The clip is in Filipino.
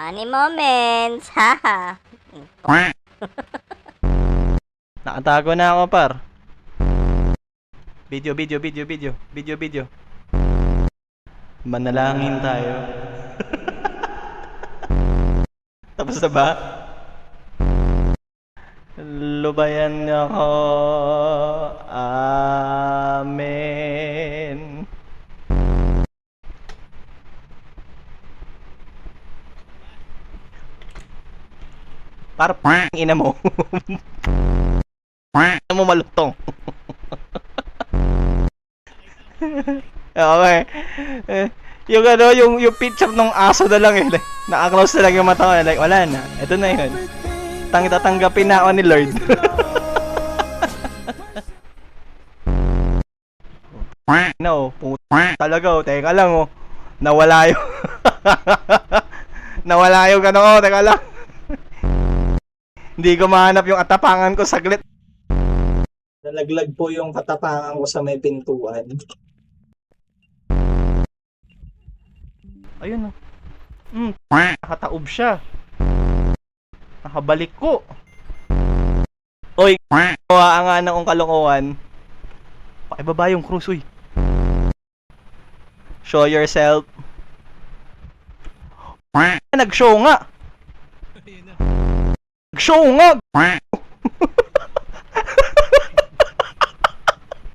Funny moments. Haha. Nakatago na ako, par. Video. Manalangin tayo. Tapos na ba? Lubayan niyo ako. Amen. Para ina mo. Ina mo malutong. Okay. Yung ano, yung picture ng aso na lang like, naka-close na lang yung mata ko. Like, wala na. Ito na yun. Tatanggapin na ako ni Lord. No, talaga teka lang nawala yung nawala yung ano teka lang. Hindi ko mahanap yung atapangan ko saglit. Nalaglag po yung katapangan ko sa may pintuan. Ayun nakataob siya. Nakabalik ko. Oy, ang anang kalungkuhan. Pakibaba yung cruise, uy. Show yourself. Nag-show nga. Nag-show nga.